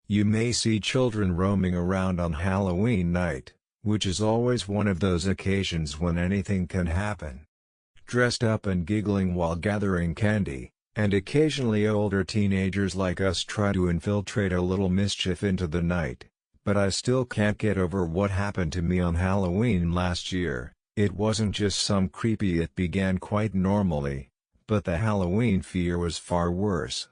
You may see children roaming around on Halloween night, which is always one of those occasions when anything can happen. Dressed up and giggling while gathering candy, and occasionally older teenagers like us try to infiltrate a little mischief into the night. But I still can't get over what happened to me on Halloween last year. It wasn't just some creepy, it began quite normally, but the Halloween fear was far worse.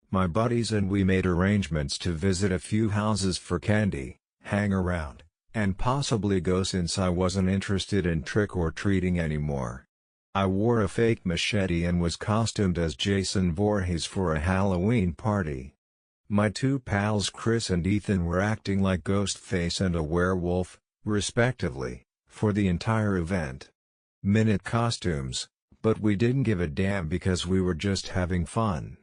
My buddies and we made arrangements to visit a few houses for candy, hang around, and possibly go since I wasn't interested in trick-or-treating anymore. I wore a fake machete and was costumed as Jason Voorhees for a Halloween party. My two pals Chris and Ethan were acting like Ghostface and a werewolf, respectively, for the entire event. Minute costumes, but we didn't give a damn because we were just having fun.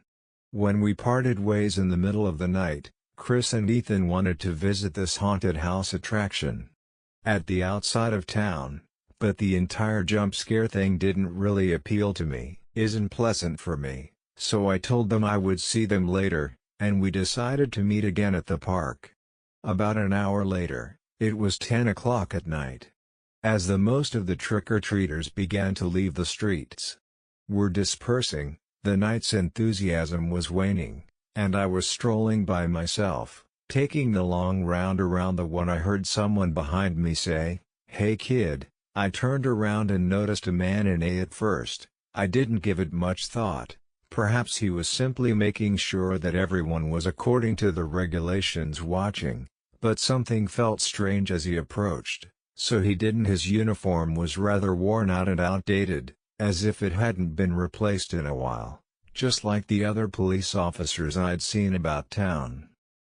When we parted ways in the middle of the night, Chris and Ethan wanted to visit this haunted house attraction at the outside of town, but the entire jump scare thing didn't really appeal to me, isn't pleasant for me, so I told them I would see them later, and we decided to meet again at the park. About an hour later, it was 10 o'clock at night. As the most of the trick-or-treaters began to leave the streets, were dispersing, the night's enthusiasm was waning, and I was strolling by myself, taking the long round around the when I heard someone behind me say, "Hey kid." I turned around and noticed a man in A. At first, I didn't give it much thought. Perhaps he was simply making sure that everyone was according to the regulations watching, but something felt strange as he approached, so he didn't. His uniform was rather worn out and outdated, as if it hadn't been replaced in a while, just like the other police officers I'd seen about town.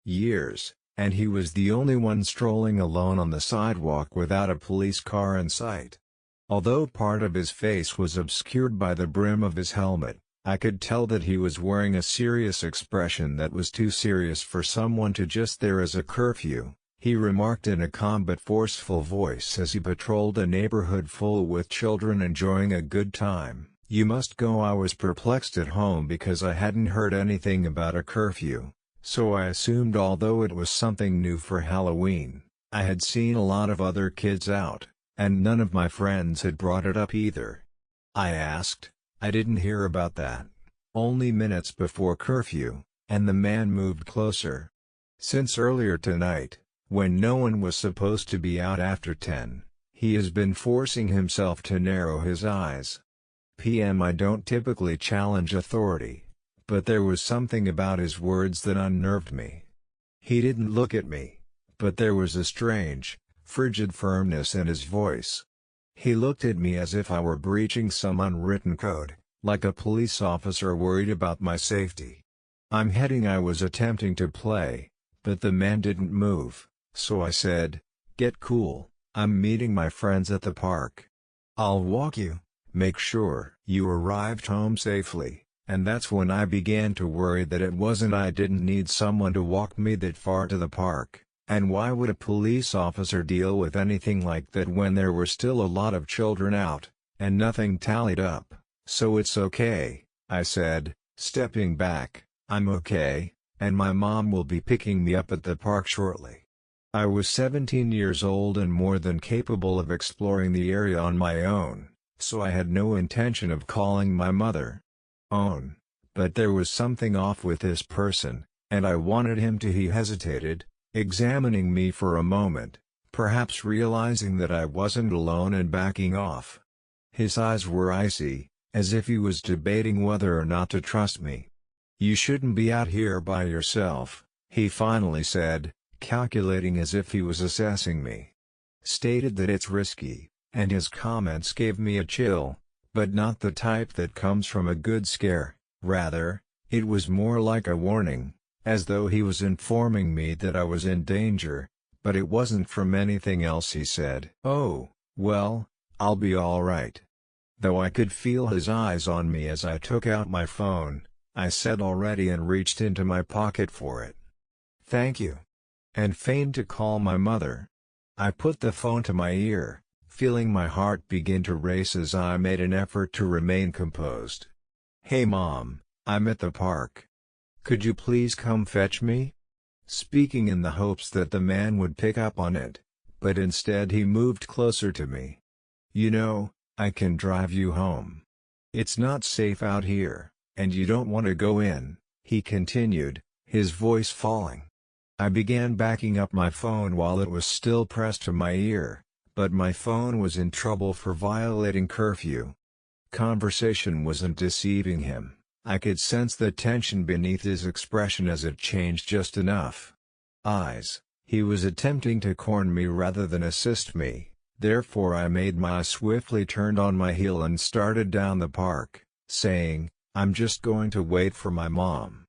Years, and he was the only one strolling alone on the sidewalk without a police car in sight. Although part of his face was obscured by the brim of his helmet, I could tell that he was wearing a serious expression that was too serious for someone to just "There is a curfew," he remarked in a calm but forceful voice as he patrolled a neighborhood full with children enjoying a good time. "You must go." I was perplexed at home because I hadn't heard anything about a curfew, so I assumed although it was something new for Halloween, I had seen a lot of other kids out, and none of my friends had brought it up either. I asked, "I didn't hear about that. Only minutes before curfew," and the man moved closer. "Since earlier tonight, when no one was supposed to be out after 10, he has been forcing himself to narrow his eyes." I don't typically challenge authority, but there was something about his words that unnerved me. He didn't look at me, but there was a strange, frigid firmness in his voice. He looked at me as if I were breaching some unwritten code, like a police officer worried about my safety. I was attempting to play, but the man didn't move, so I said, "Get cool, I'm meeting my friends at the park. I'll walk you, make sure you arrived home safely." And that's when I began to worry that it wasn't I didn't need someone to walk me that far to the park. And why would a police officer deal with anything like that when there were still a lot of children out, and nothing tallied up? "So it's okay," I said, stepping back. "I'm okay, and my mom will be picking me up at the park shortly." I was 17 years old and more than capable of exploring the area on my own, so I had no intention of calling my mother. But there was something off with this person, and I wanted him to. He hesitated, examining me for a moment, perhaps realizing that I wasn't alone and backing off. His eyes were icy, as if he was debating whether or not to trust me. "You shouldn't be out here by yourself," he finally said, calculating as if he was assessing me. Stated that it's risky, and his comments gave me a chill, but not the type that comes from a good scare. Rather, it was more like a warning, as though he was informing me that I was in danger, but it wasn't from anything else. He said, "Oh, well, I'll be all right." Though I could feel his eyes on me as I took out my phone, I said already and reached into my pocket for it. "Thank you," and feigned to call my mother. I put the phone to my ear, feeling my heart begin to race as I made an effort to remain composed. "Hey Mom, I'm at the park. Could you please come fetch me?" speaking in the hopes that the man would pick up on it, but instead he moved closer to me. "You know, I can drive you home. It's not safe out here, and you don't want to go in," he continued, his voice falling. I began backing up my phone while it was still pressed to my ear, but my phone was in trouble for violating curfew. Conversation wasn't deceiving him. I could sense the tension beneath his expression as it changed just enough. He was attempting to corner me rather than assist me, therefore I made my swiftly turned on my heel and started down the park, saying, "I'm just going to wait for my mom."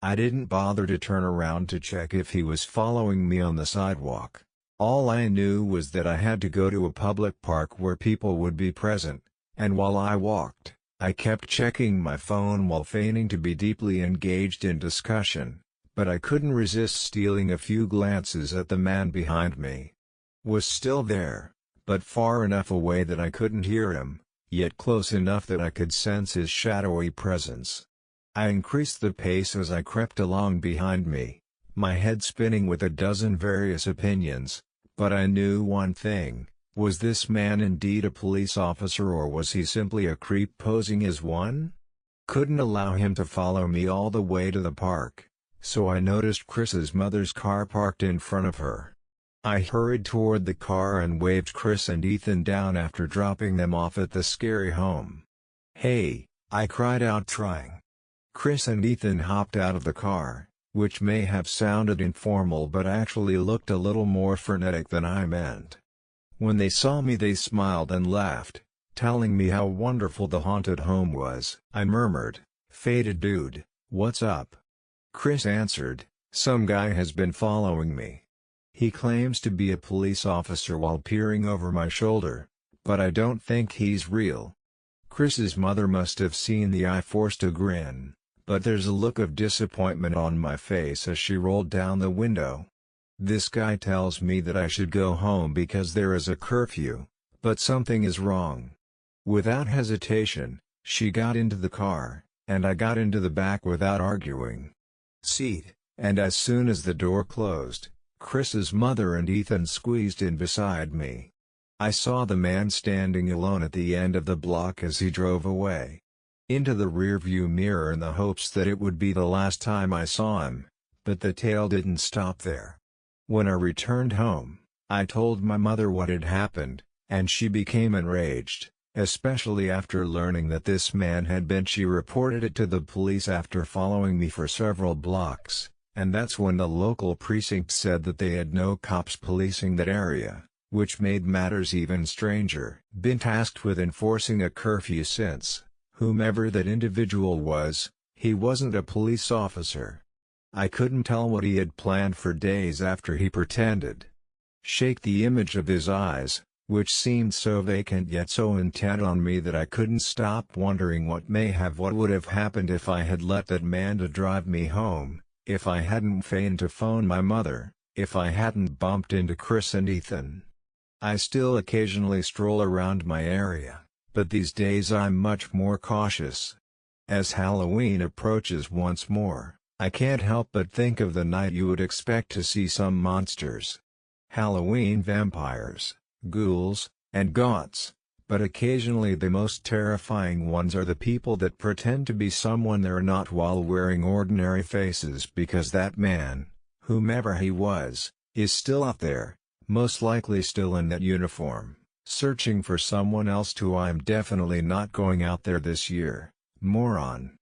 I didn't bother to turn around to check if he was following me on the sidewalk. All I knew was that I had to go to a public park where people would be present, and while I walked, I kept checking my phone while feigning to be deeply engaged in discussion, but I couldn't resist stealing a few glances at the man behind me. Was still there, but far enough away that I couldn't hear him, yet close enough that I could sense his shadowy presence. I increased the pace as I crept along behind me, my head spinning with a dozen various opinions, but I knew one thing: was this man indeed a police officer, or was he simply a creep posing as one? Couldn't allow him to follow me all the way to the park, so I noticed Chris's mother's car parked in front of her. I hurried toward the car and waved Chris and Ethan down after dropping them off at the scary home. "Hey!" I cried out, trying. Chris and Ethan hopped out of the car, which may have sounded informal but actually looked a little more frenetic than I meant. When they saw me they smiled and laughed, telling me how wonderful the haunted home was. I murmured, "Faded dude, what's up?" Chris answered, "Some guy has been following me. He claims to be a police officer while peering over my shoulder, but I don't think he's real." Chris's mother must have seen the eye forced a grin, but there's a look of disappointment on my face as she rolled down the window. "This guy tells me that I should go home because there is a curfew, but something is wrong." Without hesitation, she got into the car, and I got into the back without arguing. Seat, and as soon as the door closed, Chris's mother and Ethan squeezed in beside me. I saw the man standing alone at the end of the block as he drove away into the rearview mirror in the hopes that it would be the last time I saw him, but the tale didn't stop there. When I returned home, I told my mother what had happened, and she became enraged, especially after learning that this man had been. She reported it to the police after following me for several blocks, and that's when the local precinct said that they had no cops policing that area, which made matters even stranger. Been tasked with enforcing a curfew since, whomever that individual was, he wasn't a police officer. I couldn't tell what he had planned for days after he pretended. Shake the image of his eyes, which seemed so vacant yet so intent on me that I couldn't stop wondering what would have happened if I had let that man to drive me home, if I hadn't feigned to phone my mother, if I hadn't bumped into Chris and Ethan. I still occasionally stroll around my area, but these days I'm much more cautious. As Halloween approaches once more, I can't help but think of the night you would expect to see some monsters. Halloween vampires, ghouls, and goths, but occasionally the most terrifying ones are the people that pretend to be someone they're not while wearing ordinary faces, because that man, whomever he was, is still out there, most likely still in that uniform, searching for someone else too. I'm definitely not going out there this year, moron.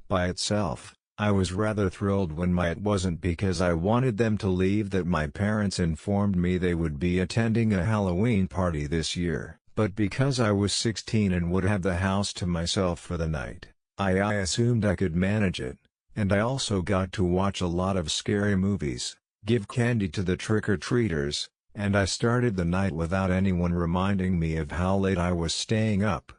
By itself, I was rather thrilled when it wasn't because I wanted them to leave that my parents informed me they would be attending a Halloween party this year, but because I was 16 and would have the house to myself for the night. I assumed I could manage it, and I also got to watch a lot of scary movies, give candy to the trick-or-treaters, and I started the night without anyone reminding me of how late I was staying up.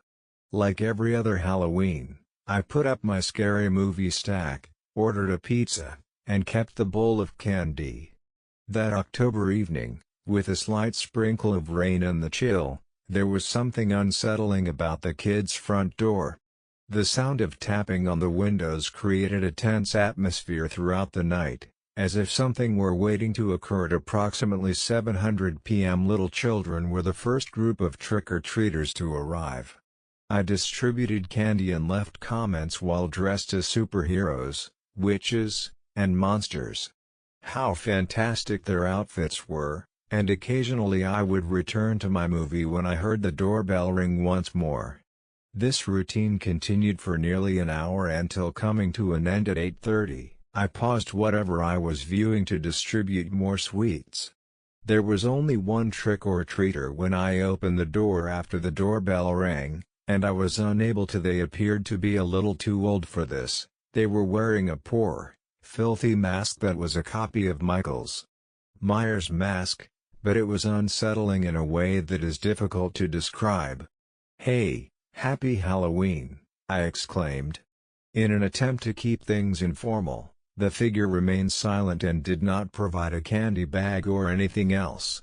Like every other Halloween, I put up my scary movie stack, ordered a pizza, and kept the bowl of candy. That October evening, with a slight sprinkle of rain and the chill, there was something unsettling about the kids' front door. The sound of tapping on the windows created a tense atmosphere throughout the night, As if something were waiting to occur at approximately 7:00 p.m. Little children were the first group of trick-or-treaters to arrive. I distributed candy and left comments while dressed as superheroes, witches, and monsters. How fantastic their outfits were, and occasionally I would return to my movie when I heard the doorbell ring once more. This routine continued for nearly an hour until coming to an end at 8:30. I paused whatever I was viewing to distribute more sweets. There was only one trick-or-treater when I opened the door after the doorbell rang, and I was unable to. They appeared to be a little too old for this. They were wearing a poor, filthy mask that was a copy of Michael Myers' mask, but it was unsettling in a way that is difficult to describe. "Hey, happy Halloween!" I exclaimed. In an attempt to keep things informal, the figure remained silent and did not provide a candy bag or anything else.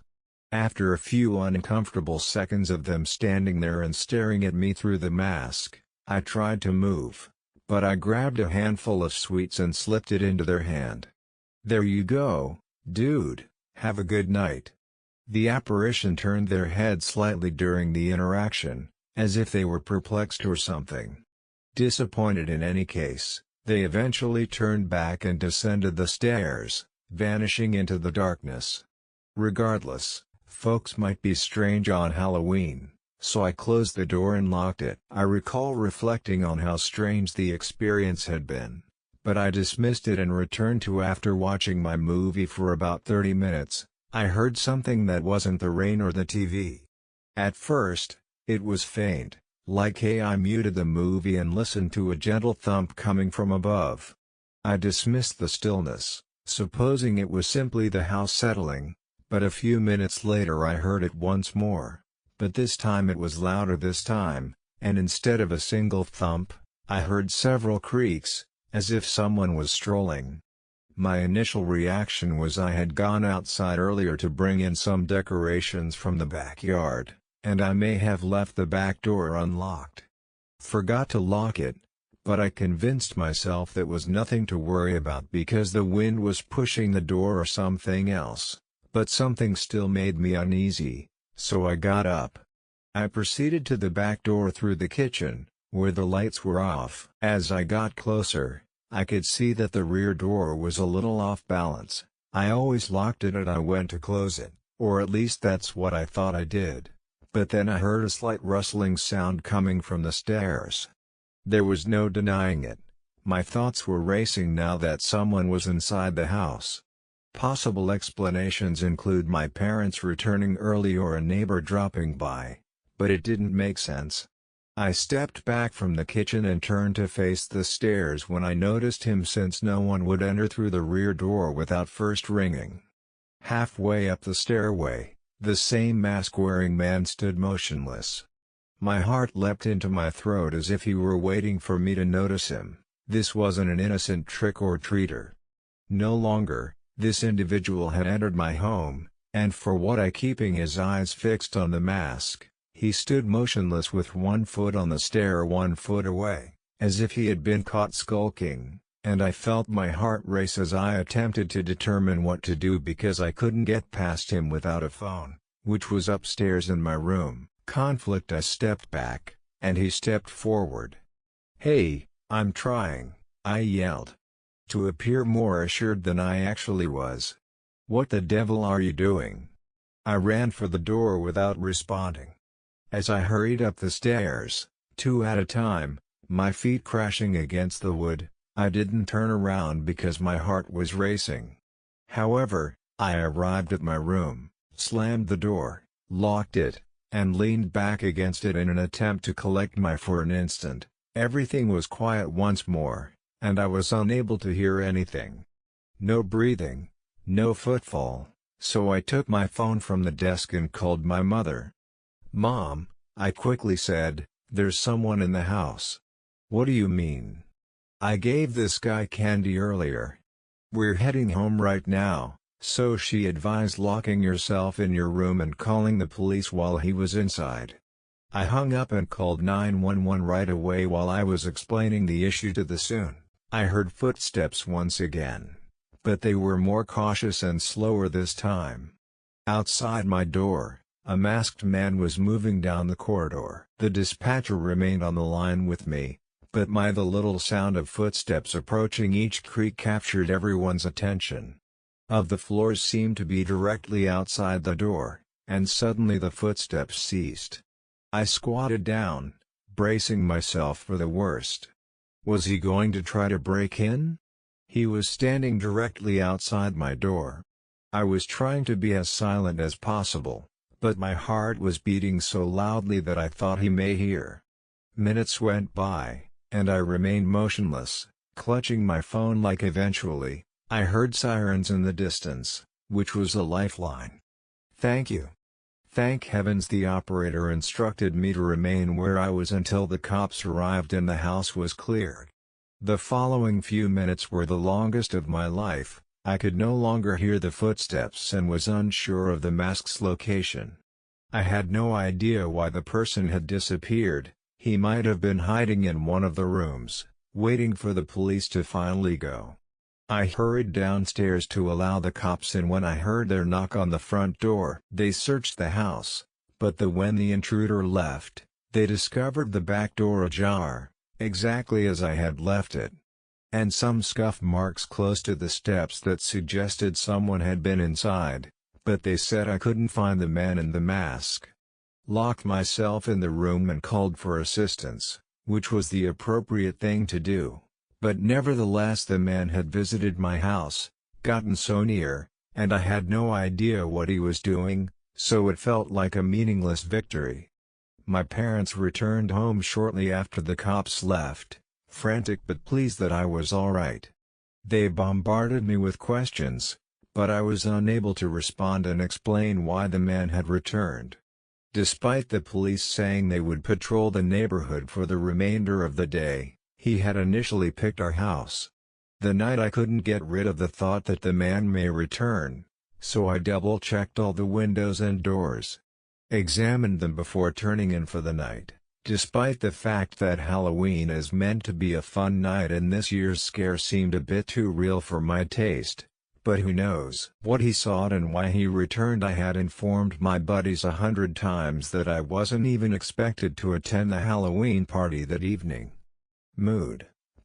After a few uncomfortable seconds of them standing there and staring at me through the mask, I tried to move, but I grabbed a handful of sweets and slipped it into their hand. "There you go, dude, have a good night." The apparition turned their head slightly during the interaction, as if they were perplexed or something. Disappointed in any case, they eventually turned back and descended the stairs, vanishing into the darkness. Regardless, folks might be strange on Halloween, so I closed the door and locked it. I recall reflecting on how strange the experience had been, but I dismissed it and returned to after watching my movie for about 30 minutes. I heard something that wasn't the rain or the TV. At first, it was faint, like hey. I muted the movie and listened to a gentle thump coming from above. I dismissed the stillness, supposing it was simply the house settling, but a few minutes later I heard it once more, but this time it was louder this time, and instead of a single thump, I heard several creaks, as if someone was strolling. My initial reaction was I had gone outside earlier to bring in some decorations from the backyard, and I may have left the back door unlocked. Forgot to lock it, but I convinced myself that was nothing to worry about because the wind was pushing the door or something else, but something still made me uneasy, so I got up. I proceeded to the back door through the kitchen, where the lights were off. As I got closer, I could see that the rear door was a little off balance. I always locked it and I went to close it, or at least that's what I thought I did. But then I heard a slight rustling sound coming from the stairs. There was no denying it. My thoughts were racing now that someone was inside the house. Possible explanations include my parents returning early or a neighbor dropping by, but it didn't make sense. I stepped back from the kitchen and turned to face the stairs when I noticed him, since no one would enter through the rear door without first ringing. Halfway up the stairway, the same mask-wearing man stood motionless. My heart leapt into my throat as if he were waiting for me to notice him. This wasn't an innocent trick-or-treater. No longer, this individual had entered my home, and for what I keeping his eyes fixed on the mask, he stood motionless with one foot on the stair 1 foot away, as if he had been caught skulking, and I felt my heart race as I attempted to determine what to do because I couldn't get past him without a phone, which was upstairs in my room. Conflict. I stepped back, and he stepped forward. "Hey, I'm trying," I yelled, to appear more assured than I actually was. "What the devil are you doing?" I ran for the door without responding. As I hurried up the stairs, 2 at a time, my feet crashing against the wood, I didn't turn around because my heart was racing. However, I arrived at my room, slammed the door, locked it, and leaned back against it in an attempt to collect my. For an instant, everything was quiet once more, and I was unable to hear anything. No breathing, no footfall, so I took my phone from the desk and called my mother. "Mom," I quickly said, "there's someone in the house." "What do you mean?" "I gave this guy candy earlier. We're heading home right now," so she advised locking yourself in your room and calling the police while he was inside. I hung up and called 911 right away. While I was explaining the issue to the soon, I heard footsteps once again. but they were more cautious and slower this time. Outside my door, a masked man was moving down the corridor. The dispatcher remained on the line with me, but the little sound of footsteps approaching each creak captured everyone's attention. The floors seemed to be directly outside the door, and suddenly the footsteps ceased. I squatted down, bracing myself for the worst. Was he going to try to break in? He was standing directly outside my door. I was trying to be as silent as possible, but my heart was beating so loudly that I thought he may hear. Minutes went by, and I remained motionless, clutching my phone like eventually, I heard sirens in the distance, which was a lifeline. "Thank you. Thank heavens," the operator instructed me to remain where I was until the cops arrived and the house was cleared. The following few minutes were the longest of my life. I could no longer hear the footsteps and was unsure of the mask's location. I had no idea why the person had disappeared. He might have been hiding in one of the rooms, waiting for the police to finally go. I hurried downstairs to allow the cops in when I heard their knock on the front door. They searched the house, but when the intruder left, they discovered the back door ajar, exactly as I had left it, and some scuff marks close to the steps that suggested someone had been inside, but they said I couldn't find the man in the mask. Locked myself in the room and called for assistance, which was the appropriate thing to do, but nevertheless the man had visited my house, gotten so near, and I had no idea what he was doing, so it felt like a meaningless victory. My parents returned home shortly after the cops left, frantic but pleased that I was all right. They bombarded me with questions, but I was unable to respond and explain why the man had returned. Despite the police saying they would patrol the neighborhood for the remainder of the day, he had initially picked our house. The night I couldn't get rid of the thought that the man may return, so I double-checked all the windows and doors. Examined them before turning in for the night. Despite the fact that Halloween is meant to be a fun night and this year's scare seemed a bit too real for my taste, but who knows what he sought and why he returned. I had informed my buddies 100 times that I wasn't even expected to attend the Halloween party that evening.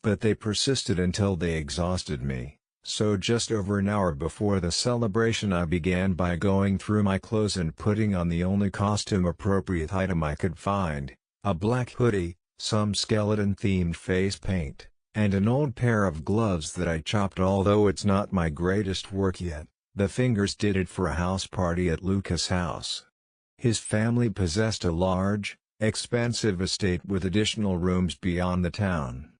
But they persisted until they exhausted me, so just over an hour before the celebration I began by going through my clothes and putting on the only costume-appropriate item I could find. A black hoodie, some skeleton-themed face paint, and an old pair of gloves that I chopped. Although it's not my greatest work yet, the fingers did it for a house party at Lucas' house. His family possessed a large, expansive estate with additional rooms beyond the town.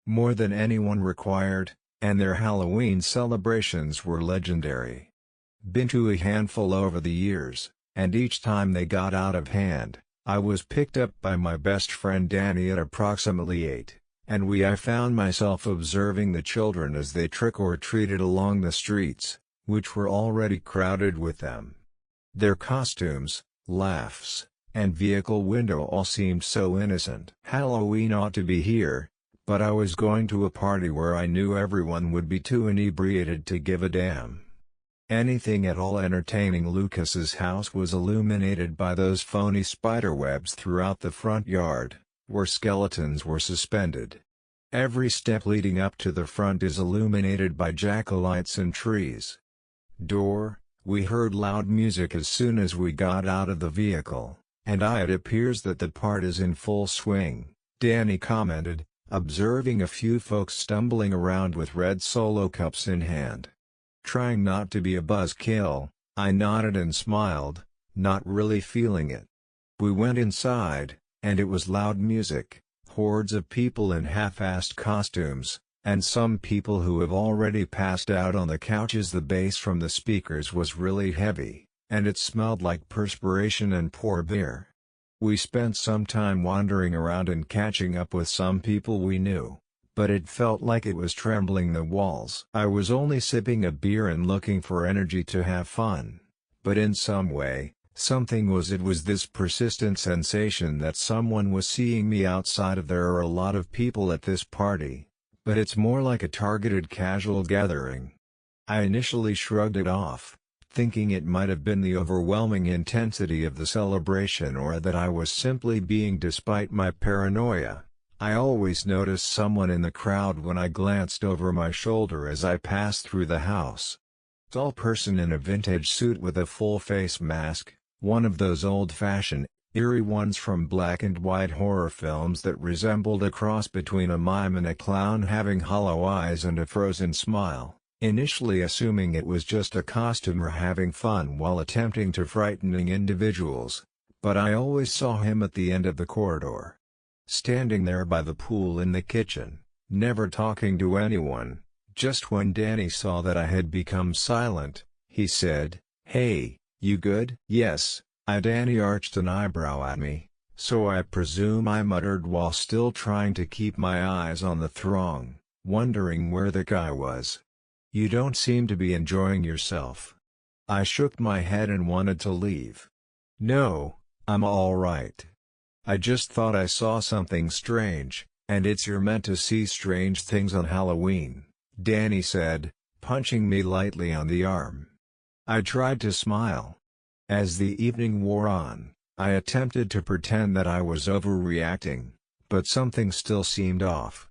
More than anyone required, and their Halloween celebrations were legendary. Been to a handful over the years, and each time they got out of hand, I was picked up by my best friend Danny at approximately 8, and I found myself observing the children as they trick-or-treated along the streets, which were already crowded with them. Their costumes, laughs, and vehicle window all seemed so innocent. Halloween ought to be here, but I was going to a party where I knew everyone would be too inebriated to give a damn. Anything at all entertaining. Lucas's house was illuminated by those phony spiderwebs throughout the front yard, where skeletons were suspended. Every step leading up to the front is illuminated by jack-o'-lights and trees. We heard loud music as soon as we got out of the vehicle, and it appears that the party is in full swing, Danny commented, observing a few folks stumbling around with red Solo cups in hand. Trying not to be a buzzkill, I nodded and smiled, not really feeling it. We went inside, and it was loud music, hordes of people in half-assed costumes, and some people who have already passed out on the couches. The bass from the speakers was really heavy, and it smelled like perspiration and poor beer. We spent some time wandering around and catching up with some people we knew, but it felt like it was trembling the walls. I was only sipping a beer and looking for energy to have fun, but in some way, it was this persistent sensation that someone was seeing me outside of. There are a lot of people at this party, but it's more like a targeted casual gathering. I initially shrugged it off, thinking it might have been the overwhelming intensity of the celebration or that I was simply being despite my paranoia. I always noticed someone in the crowd when I glanced over my shoulder as I passed through the house. Tall person in a vintage suit with a full face mask, one of those old-fashioned, eerie ones from black and white horror films that resembled a cross between a mime and a clown having hollow eyes and a frozen smile, initially assuming it was just a costumer having fun while attempting to frightening individuals, but I always saw him at the end of the corridor. Standing there by the pool in the kitchen, never talking to anyone. Just when Danny saw that I had become silent, he said, "Hey, you good?" "Yes." Danny arched an eyebrow at me, so I presume I muttered while still trying to keep my eyes on the throng, wondering where the guy was. "You don't seem to be enjoying yourself." I shook my head and wanted to leave. "No, I'm all right. I just thought I saw something strange, and you're meant to see strange things on Halloween," Danny said, punching me lightly on the arm. I tried to smile. As the evening wore on, I attempted to pretend that I was overreacting, but something still seemed off.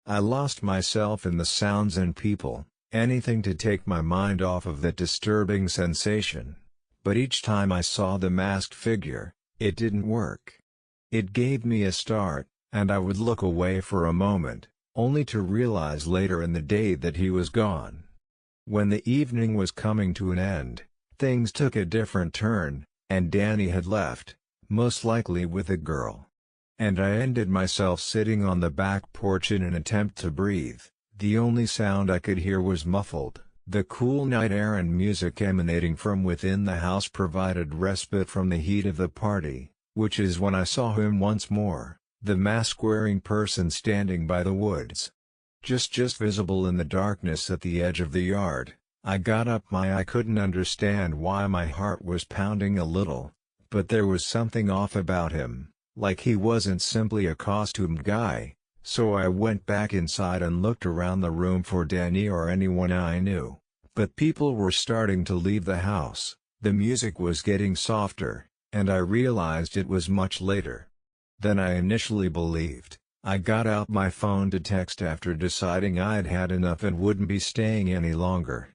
I lost myself in the sounds and people, anything to take my mind off of that disturbing sensation. But each time I saw the masked figure, it didn't work. It gave me a start, and I would look away for a moment, only to realize later in the day that he was gone. When the evening was coming to an end, things took a different turn, and Danny had left, most likely with a girl. And I ended myself sitting on the back porch in an attempt to breathe. The only sound I could hear was muffled. The cool night air and music emanating from within the house provided respite from the heat of the party, which is when I saw him once more, the mask-wearing person standing by the woods. Just visible in the darkness at the edge of the yard. I got up. I couldn't understand why my heart was pounding a little, but there was something off about him, like he wasn't simply a costumed guy, so I went back inside and looked around the room for Danny or anyone I knew, but people were starting to leave the house, the music was getting softer, and I realized it was much later than I initially believed. I got out my phone to text after deciding I'd had enough and wouldn't be staying any longer.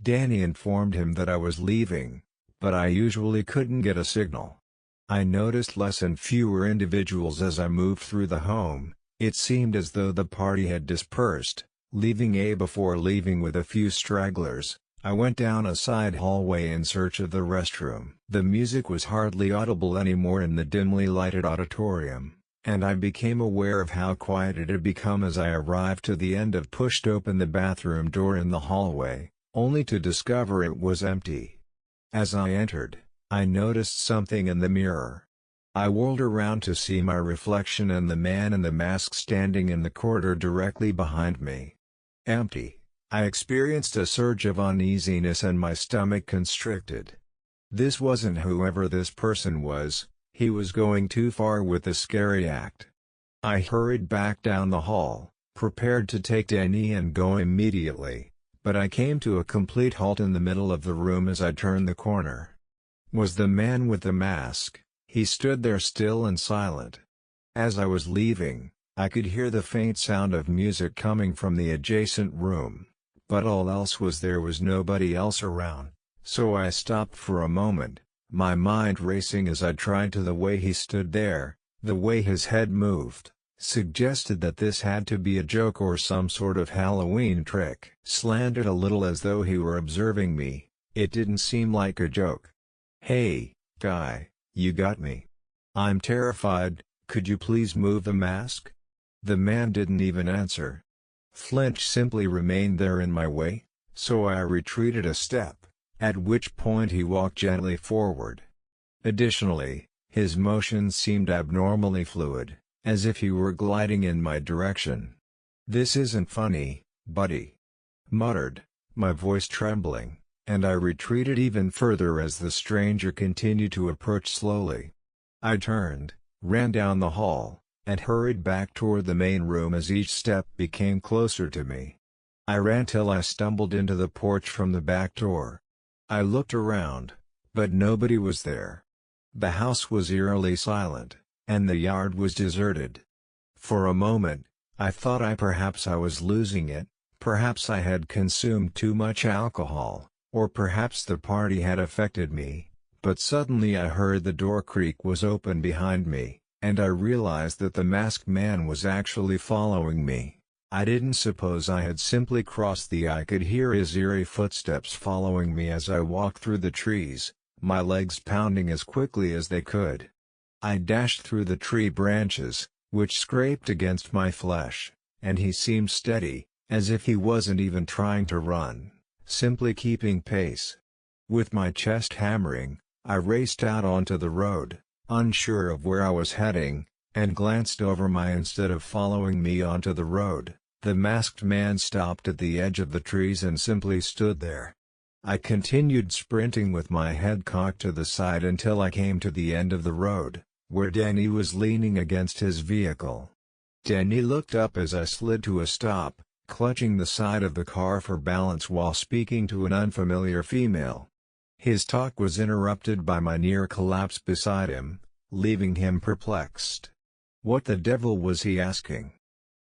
Danny informed him that I was leaving, but I usually couldn't get a signal. I noticed less and fewer individuals as I moved through the home. It seemed as though the party had dispersed, leaving before leaving with a few stragglers. I went down a side hallway in search of the restroom. The music was hardly audible anymore in the dimly lighted auditorium, and I became aware of how quiet it had become as I arrived to the end and pushed open the bathroom door in the hallway, only to discover it was empty. As I entered, I noticed something in the mirror. I whirled around to see my reflection and the man in the mask standing in the corridor directly behind me. Empty. I experienced a surge of uneasiness and my stomach constricted. This wasn't whoever this person was, he was going too far with the scary act. I hurried back down the hall, prepared to take Danny and go immediately, but I came to a complete halt in the middle of the room as I turned the corner. Was the man with the mask. He stood there still and silent. As I was leaving, I could hear the faint sound of music coming from the adjacent room, but all else was there was nobody else around, so I stopped for a moment, my mind racing as I tried to the way he stood there, the way his head moved, suggested that this had to be a joke or some sort of Halloween trick. Slanted a little as though he were observing me, it didn't seem like a joke. "Hey, guy, you got me. I'm terrified, could you please move the mask?" The man didn't even answer. Flinch simply remained there in my way, so I retreated a step, at which point he walked gently forward. Additionally, his motions seemed abnormally fluid, as if he were gliding in my direction. "This isn't funny, buddy," muttered, my voice trembling, and I retreated even further as the stranger continued to approach slowly. I turned, ran down the hall, and hurried back toward the main room as each step became closer to me. I ran till I stumbled into the porch from the back door. I looked around, but nobody was there. The house was eerily silent, and the yard was deserted. For a moment, I thought perhaps I was losing it, perhaps I had consumed too much alcohol, or perhaps the party had affected me, but suddenly I heard the door creak was open behind me, and I realized that the masked man was actually following me. I didn't suppose I had simply crossed I could hear his eerie footsteps following me as I walked through the trees, my legs pounding as quickly as they could. I dashed through the tree branches, which scraped against my flesh, and he seemed steady, as if he wasn't even trying to run, simply keeping pace. With my chest hammering, I raced out onto the road, unsure of where I was heading, and glanced over instead of following me onto the road. The masked man stopped at the edge of the trees and simply stood there. I continued sprinting with my head cocked to the side until I came to the end of the road, where Danny was leaning against his vehicle. Danny looked up as I slid to a stop, clutching the side of the car for balance while speaking to an unfamiliar female. His talk was interrupted by my near collapse beside him, leaving him perplexed. What the devil was he asking?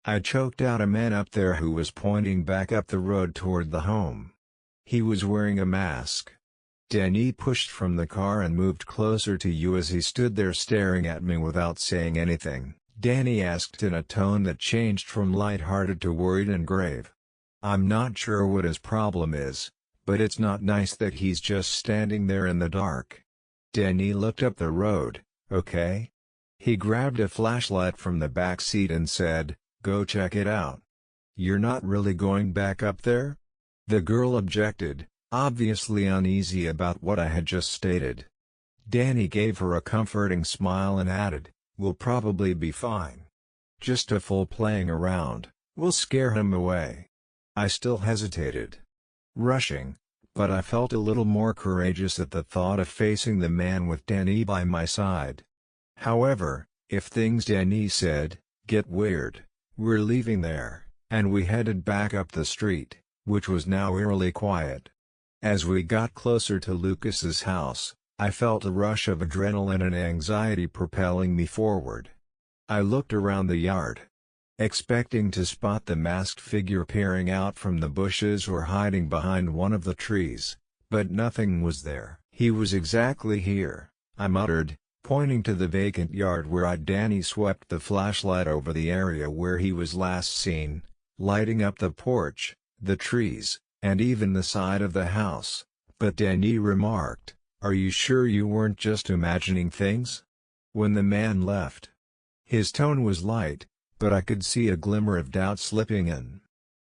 I choked out a man up there who was pointing back up the road toward the home. He was wearing a mask. Danny pushed from the car and moved closer to you as he stood there staring at me without saying anything. Danny asked in a tone that changed from light-hearted to worried and grave. I'm not sure what his problem is, but it's not nice that he's just standing there in the dark. Danny looked up the road. Okay? He grabbed a flashlight from the back seat and said, "Go check it out." "You're not really going back up there?" The girl objected, obviously uneasy about what I had just stated. Danny gave her a comforting smile and added, "We'll probably be fine. Just a fool playing around, we'll scare him away." I still hesitated. Rushing, but I felt a little more courageous at the thought of facing the man with Danny by my side. However, if things Danny said, get weird, we're leaving there, and we headed back up the street, which was now eerily quiet. As we got closer to Lucas's house, I felt a rush of adrenaline and anxiety propelling me forward. I looked around the yard, expecting to spot the masked figure peering out from the bushes or hiding behind one of the trees, but nothing was there. "He was exactly here," I muttered, pointing to the vacant yard where Danny swept the flashlight over the area where he was last seen, lighting up the porch, the trees, and even the side of the house. But Danny remarked, "Are you sure you weren't just imagining things?" When the man left. His tone was light, but I could see a glimmer of doubt slipping in.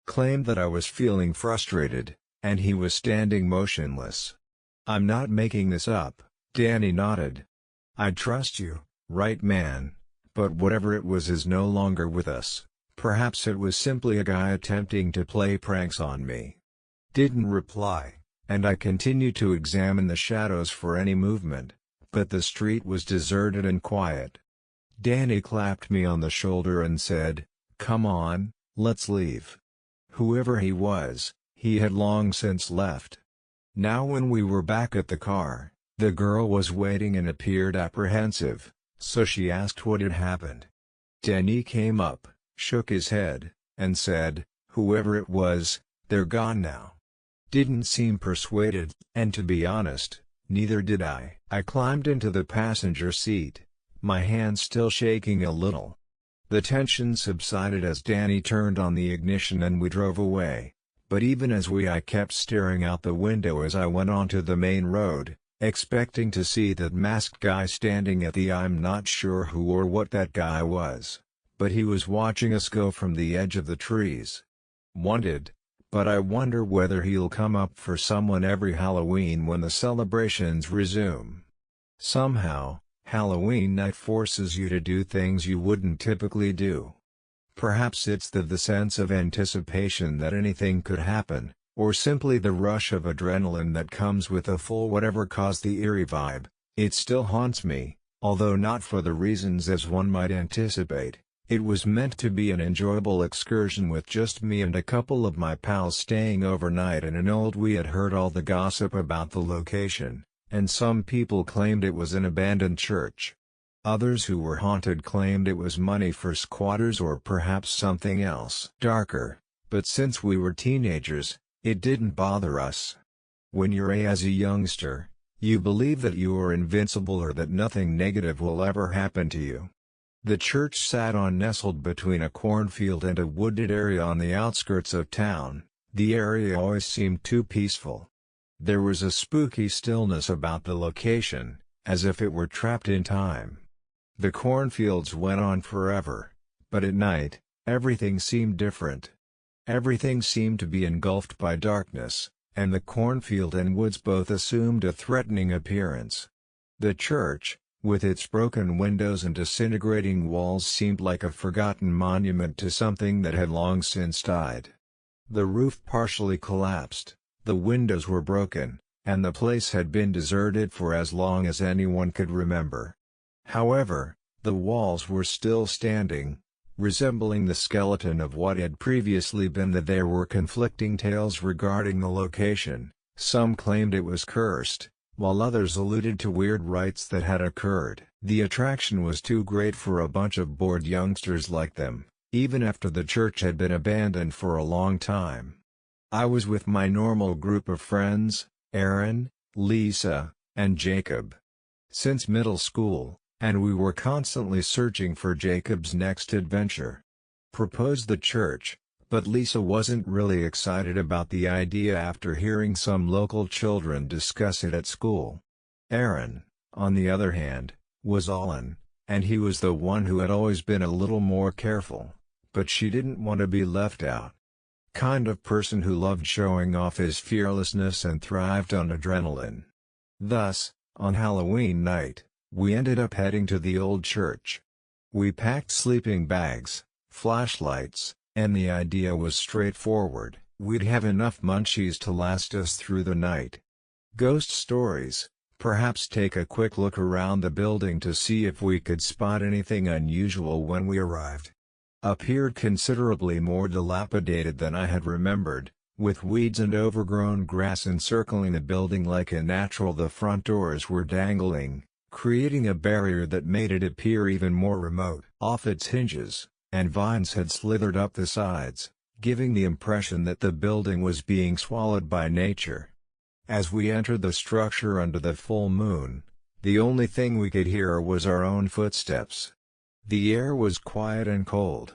Claimed that I was feeling frustrated, and he was standing motionless. "I'm not making this up," Danny nodded. "I trust you, right man, but whatever it was is no longer with us. Perhaps it was simply a guy attempting to play pranks on me." Didn't reply, and I continued to examine the shadows for any movement, but the street was deserted and quiet. Danny clapped me on the shoulder and said, "Come on, let's leave." Whoever he was, he had long since left. Now when we were back at the car, the girl was waiting and appeared apprehensive, so she asked what had happened. Danny came up, shook his head, and said, "Whoever it was, they're gone now." Didn't seem persuaded, and to be honest, neither did I. I climbed into the passenger seat, my hands still shaking a little. The tension subsided as Danny turned on the ignition and we drove away, but even as I kept staring out the window as I went onto the main road, expecting to see that masked guy standing at the I'm not sure who or what that guy was, but he was watching us go from the edge of the trees. Wanted, but I wonder whether he'll come up for someone every Halloween when the celebrations resume. Somehow, Halloween night forces you to do things you wouldn't typically do. Perhaps it's the sense of anticipation that anything could happen, or simply the rush of adrenaline that comes with a full whatever caused the eerie vibe. It still haunts me, although not for the reasons as one might anticipate. It was meant to be an enjoyable excursion with just me and a couple of my pals staying overnight in an old. We had heard all the gossip about the location, and some people claimed it was an abandoned church. Others who were haunted claimed it was money for squatters or perhaps something else darker, but since we were teenagers, it didn't bother us. When you're as a youngster, you believe that you are invincible or that nothing negative will ever happen to you. The church sat nestled between a cornfield and a wooded area on the outskirts of town. The area always seemed too peaceful. There was a spooky stillness about the location, as if it were trapped in time. The cornfields went on forever, but at night, everything seemed different. Everything seemed to be engulfed by darkness, and the cornfield and woods both assumed a threatening appearance. The church, with its broken windows and disintegrating walls, seemed like a forgotten monument to something that had long since died. The roof partially collapsed, the windows were broken, and the place had been deserted for as long as anyone could remember. However, the walls were still standing, resembling the skeleton of what had previously been. There were conflicting tales regarding the location. Some claimed it was cursed, while others alluded to weird rites that had occurred. The attraction was too great for a bunch of bored youngsters like them, even after the church had been abandoned for a long time. I was with my normal group of friends, Aaron, Lisa, and Jacob. Since middle school, and we were constantly searching for Jacob's next adventure. Proposed the church, but Lisa wasn't really excited about the idea after hearing some local children discuss it at school. Aaron, on the other hand, was all in, and he was the one who had always been a little more careful, but she didn't want to be left out. Kind of person who loved showing off his fearlessness and thrived on adrenaline. Thus, on Halloween night, we ended up heading to the old church. We packed sleeping bags, flashlights, and the idea was straightforward: we'd have enough munchies to last us through the night. Ghost stories, perhaps take a quick look around the building to see if we could spot anything unusual when we arrived. Appeared considerably more dilapidated than I had remembered, with weeds and overgrown grass encircling the building like a natural. The front doors were dangling, creating a barrier that made it appear even more remote. Off its hinges, and vines had slithered up the sides, giving the impression that the building was being swallowed by nature. As we entered the structure under the full moon, the only thing we could hear was our own footsteps. The air was quiet and cold.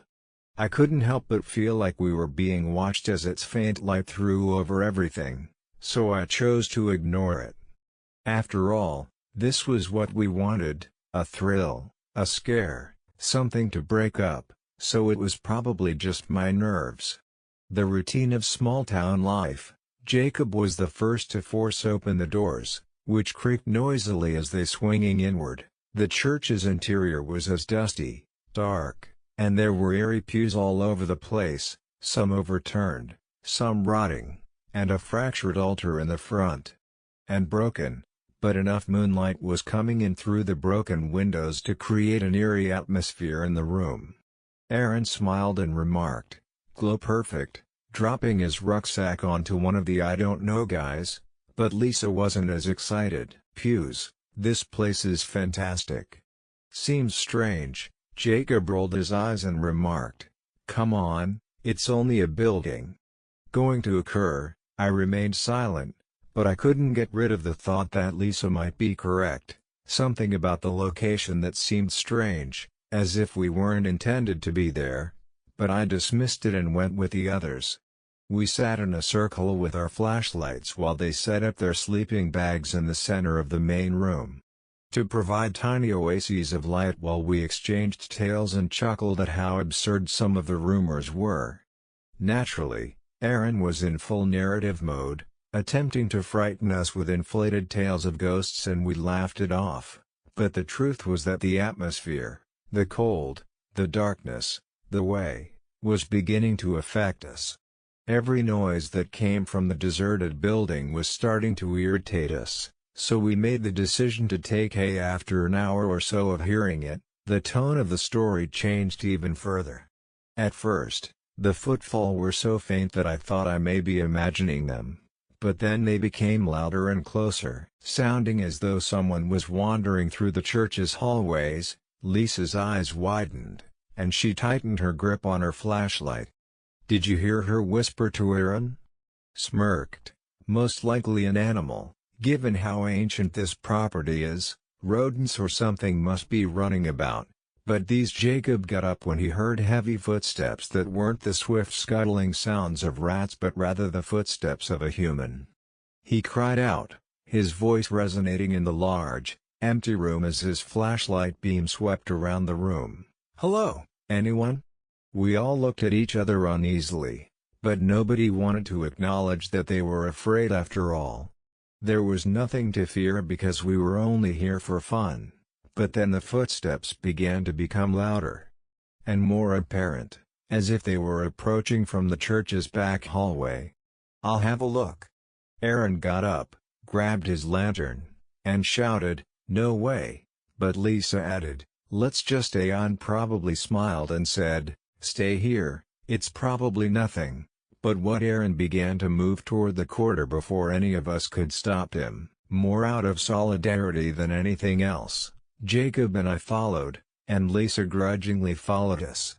I couldn't help but feel like we were being watched as its faint light threw over everything, so I chose to ignore it. After all, this was what we wanted: a thrill, a scare, something to break up, so it was probably just my nerves. The routine of small-town life. Jacob was the first to force open the doors, which creaked noisily as they swinging inward. The church's interior was as dusty, dark, and there were eerie pews all over the place, some overturned, some rotting, and a fractured altar in the front. And broken, but enough moonlight was coming in through the broken windows to create an eerie atmosphere in the room. Aaron smiled and remarked, "Glow perfect," dropping his rucksack onto one of the "I don't know" guys, but Lisa wasn't as excited. "Pews, this place is fantastic." "Seems strange," Jacob rolled his eyes and remarked. "Come on, it's only a building." Going to occur, I remained silent, but I couldn't get rid of the thought that Lisa might be correct. Something about the location that seemed strange, as if we weren't intended to be there. But I dismissed it and went with the others. We sat in a circle with our flashlights while they set up their sleeping bags in the center of the main room, to provide tiny oases of light while we exchanged tales and chuckled at how absurd some of the rumors were. Naturally, Aaron was in full narrative mode, attempting to frighten us with inflated tales of ghosts, and we laughed it off. But the truth was that the atmosphere, the cold, the darkness, the way, was beginning to affect us. Every noise that came from the deserted building was starting to irritate us, so we made the decision to take after an hour or so of hearing it, The tone of the story changed even further. At first, the footfall were so faint that I thought I may be imagining them, but then they became louder and closer, sounding as though someone was wandering through the church's hallways. Lisa's eyes widened, and she tightened her grip on her flashlight. "Did you hear her whisper to Aaron?" Smirked. "Most likely an animal, given how ancient this property is. Rodents or something must be running about." But these Jacob got up when he heard heavy footsteps that weren't the swift scuttling sounds of rats but rather the footsteps of a human. He cried out, his voice resonating in the large, empty room as his flashlight beam swept around the room. "Hello, anyone?" We all looked at each other uneasily, but nobody wanted to acknowledge that they were afraid after all. There was nothing to fear because we were only here for fun. But then the footsteps began to become louder and more apparent, as if they were approaching from the church's back hallway. "I'll have a look." Aaron got up, grabbed his lantern, and shouted, "No way," but Lisa added, "Let's just stay on." Probably smiled and said, "Stay here, it's probably nothing." But what Aaron began to move toward the corridor before any of us could stop him, more out of solidarity than anything else. Jacob and I followed, and Lisa grudgingly followed us.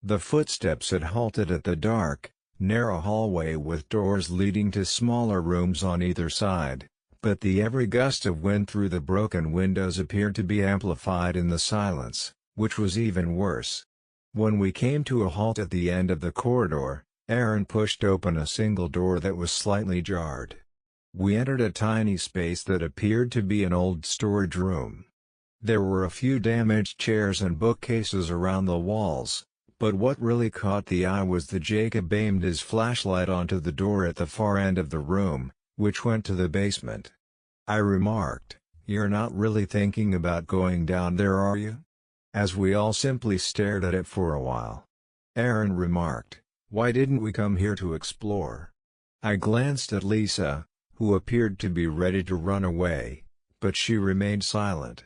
The footsteps had halted at the dark, narrow hallway with doors leading to smaller rooms on either side, but the every gust of wind through the broken windows appeared to be amplified in the silence, which was even worse. When we came to a halt at the end of the corridor, Aaron pushed open a single door that was slightly jarred. We entered a tiny space that appeared to be an old storage room. There were a few damaged chairs and bookcases around the walls, but what really caught the eye was that Jacob aimed his flashlight onto the door at the far end of the room, which went to the basement. I remarked, "You're not really thinking about going down there, are you?" As we all simply stared at it for a while. Aaron remarked, "Why didn't we come here to explore?" I glanced at Lisa, who appeared to be ready to run away, but she remained silent.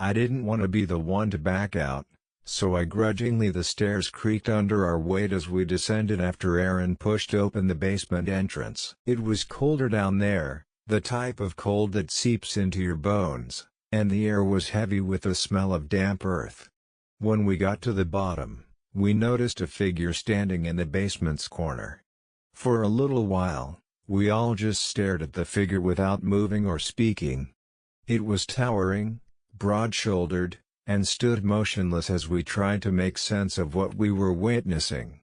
I didn't want to be the one to back out, so the stairs creaked under our weight as we descended after Aaron pushed open the basement entrance. It was colder down there, the type of cold that seeps into your bones, and the air was heavy with the smell of damp earth. When we got to the bottom, we noticed a figure standing in the basement's corner. For a little while, we all just stared at the figure without moving or speaking. It was towering, broad-shouldered, and stood motionless as we tried to make sense of what we were witnessing.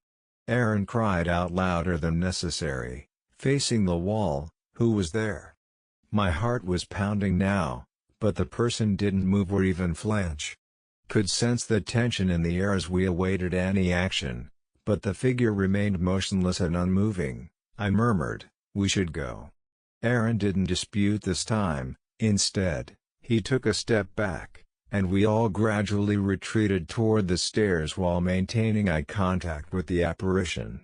Aaron cried out louder than necessary, facing the wall, "Who was there?" My heart was pounding now, but the person didn't move or even flinch. Could sense the tension in the air as we awaited any action, but the figure remained motionless and unmoving. I murmured, "We should go." Aaron didn't dispute this time. Instead, he took a step back, and we all gradually retreated toward the stairs while maintaining eye contact with the apparition.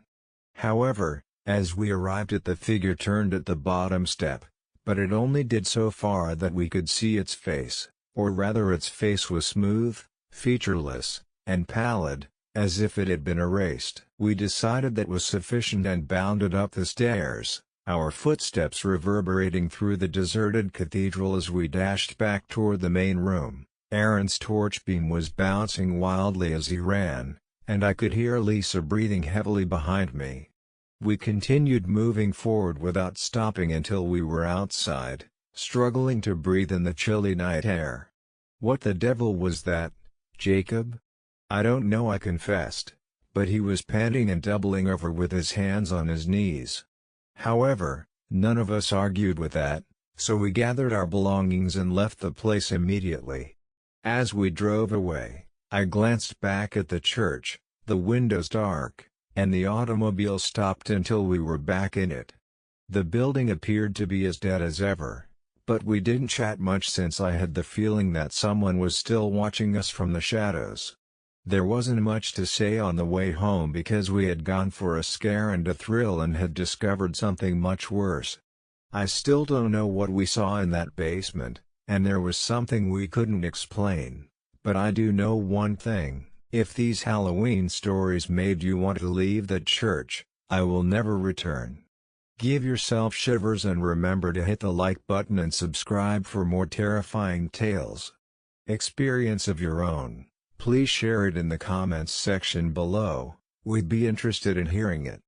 However, as we arrived the figure turned at the bottom step, but it only did so far that we could see its face, or rather its face was smooth, featureless, and pallid, as if it had been erased. We decided that was sufficient and bounded up the stairs, our footsteps reverberating through the deserted cathedral as we dashed back toward the main room. Aaron's torch beam was bouncing wildly as he ran, and I could hear Lisa breathing heavily behind me. We continued moving forward without stopping until we were outside, struggling to breathe in the chilly night air. "What the devil was that, Jacob?" "I don't know," I confessed, but he was panting and doubling over with his hands on his knees. However, none of us argued with that, so we gathered our belongings and left the place immediately. As we drove away, I glanced back at the church, the windows dark, and the automobile stopped until we were back in it. The building appeared to be as dead as ever, but we didn't chat much since I had the feeling that someone was still watching us from the shadows. There wasn't much to say on the way home because we had gone for a scare and a thrill and had discovered something much worse. I still don't know what we saw in that basement, and there was something we couldn't explain, But I do know one thing: if these Halloween stories made you want to leave that church, I will never return. Give yourself shivers and remember to hit the like button and subscribe for more terrifying tales. Experience of your own, please share it in the comments section below, we'd be interested in hearing it.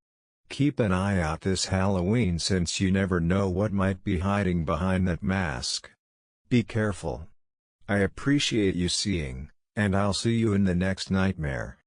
Keep an eye out this Halloween since you never know what might be hiding behind that mask. Be careful. I appreciate you seeing, and I'll see you in the next nightmare.